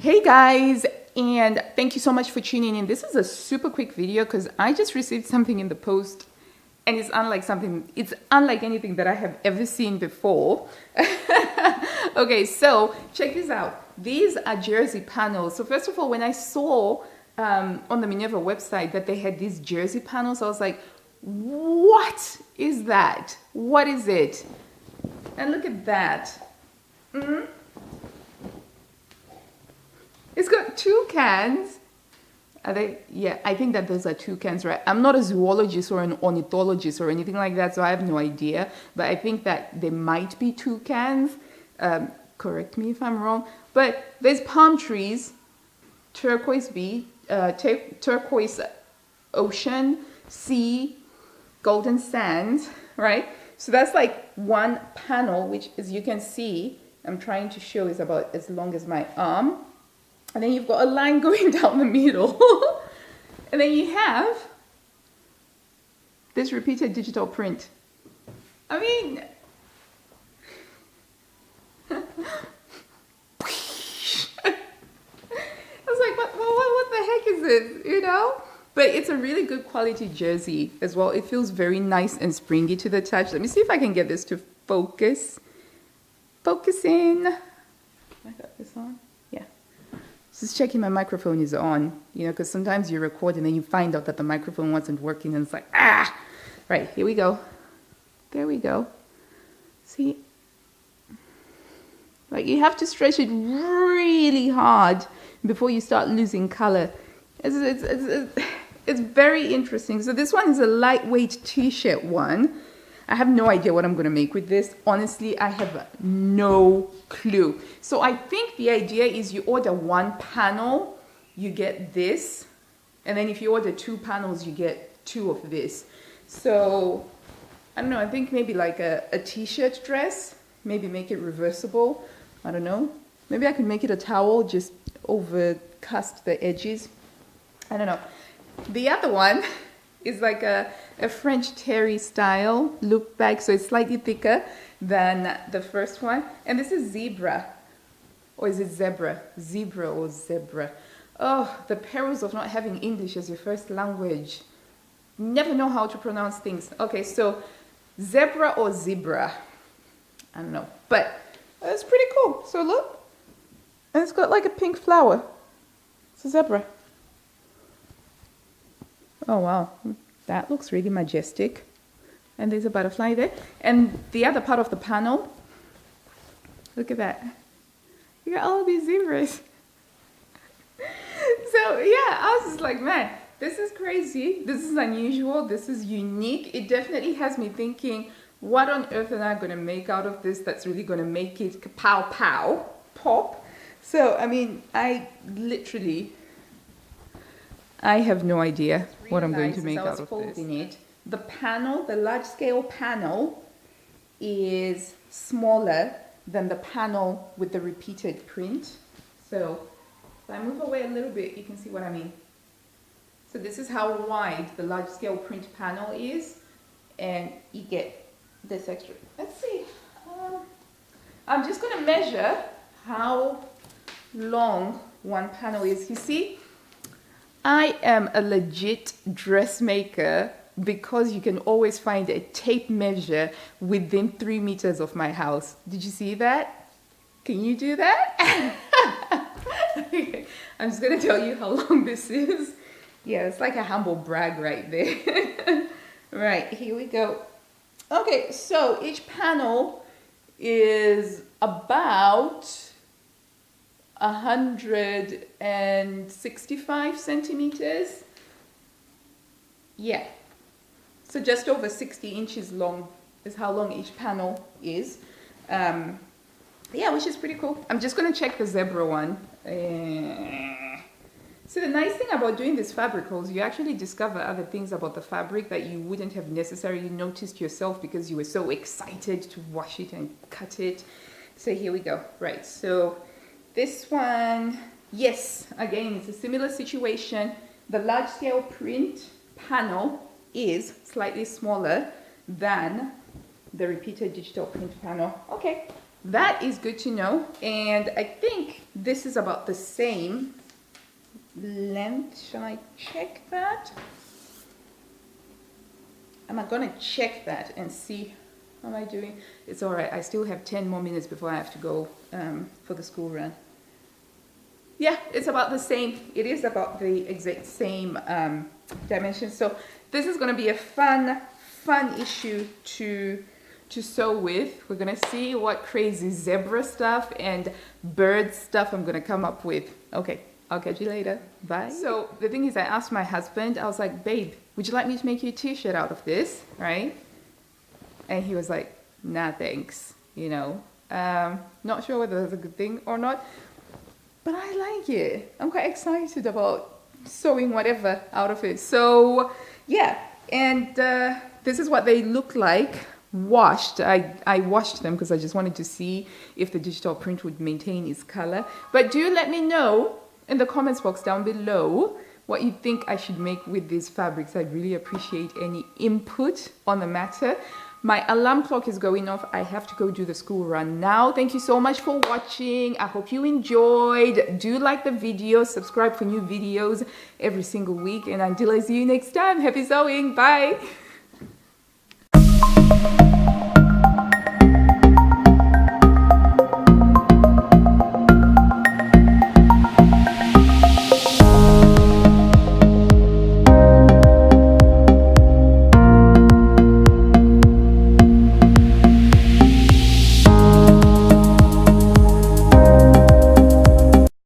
Hey guys, and thank you so much for tuning in. This is a super quick video because I just received something in the post and it's unlike anything that I have ever seen before. Okay, so check this out. These are jersey panels. So first of all, when I saw on the Minerva website that they had these jersey panels, I was like, what is that? What is it? And look at that. It's got toucans. Are they? Yeah, I think that those are toucans, right? I'm not a zoologist or an ornithologist or anything like that, so I have no idea. But I think that they might be toucans. Correct me if I'm wrong. But there's palm trees, turquoise turquoise ocean, sea, golden sands, right? So that's like one panel, which as you can see, I'm trying to show is about as long as my arm. And then you've got a line going down the middle. And then you have this repeated digital print. I mean, I was like, what the heck is this, you know? But it's a really good quality jersey as well. It feels very nice and springy to the touch. Let me see if I can get this to focus. Focus in. I got this on. Yeah. Just checking my microphone is on, you know, because sometimes you record and then you find out that the microphone wasn't working and it's like, ah! Right, here we go. There we go. See? Like you have to stretch it really hard before you start losing color. It's very interesting. So this one is a lightweight t-shirt one. I have no idea what I'm going to make with this. Honestly, I have no clue. So I think the idea is you order one panel, you get this. And then if you order two panels, you get two of this. So, I don't know, I think maybe like a t-shirt dress. Maybe make it reversible. I don't know. Maybe I could make it a towel, just overcast the edges. I don't know. The other one is like a French terry style loop bag, so it's slightly thicker than the first one. And this is zebra, or is it zebra? Zebra or zebra. Oh, the perils of not having English as your first language. Never know how to pronounce things. Okay, so zebra or zebra. I don't know, but it's pretty cool. So look, and it's got like a pink flower. It's a zebra. Oh wow, that looks really majestic. And there's a butterfly there. And the other part of the panel, look at that. You got all these zebras. So yeah, I was just like, man, this is crazy. This is unusual. This is unique. It definitely has me thinking, what on earth am I going to make out of this that's really going to make it pow pow, pop? So, I mean, I have no idea what I'm going to make out of this. The panel, the large scale panel, is smaller than the panel with the repeated print. So if I move away a little bit, you can see what I mean. So this is how wide the large scale print panel is, and you get this extra. Let's see. I'm just going to measure how long one panel is. You see, I am a legit dressmaker because you can always find a tape measure within 3 meters of my house. Did you see that? Can you do that? I'm just going to tell you how long this is. Yeah, it's like a humble brag right there. Right, here we go. Okay, so each panel is about 165 centimeters. Yeah. So just over 60 inches long is how long each panel is. Yeah, which is pretty cool. I'm just going to check the zebra one. So the nice thing about doing these fabric rolls, you actually discover other things about the fabric that you wouldn't have necessarily noticed yourself because you were so excited to wash it and cut it. So here we go. Right, so this one, yes, again, it's a similar situation. The large scale print panel is slightly smaller than the repeated digital print panel. Okay, that is good to know. And I think this is about the same length. Shall I check that? Am I gonna check that and see how am I doing? It's all right. I still have 10 more minutes before I have to go for the school run. Yeah, it's about the same. It is about the exact same dimensions. So this is gonna be a fun issue to sew with. We're gonna see what crazy zebra stuff and bird stuff I'm gonna come up with. Okay, I'll catch you later. Bye. So the thing is, I asked my husband, I was like, babe, would you like me to make you a t-shirt out of this, right? And he was like, nah, thanks, you know. Not sure whether that's a good thing or not, but I like it. I'm quite excited about sewing whatever out of it. So yeah, and this is what they look like washed. I washed them because I just wanted to see if the digital print would maintain its color. But do let me know in the comments box down below what you think I should make with these fabrics. I'd really appreciate any input on the matter. My alarm clock is going off. I have to go do the school run now. Thank you so much for watching. I hope you enjoyed. Do like the video, subscribe for new videos every single week. And until I see you next time, happy sewing. Bye.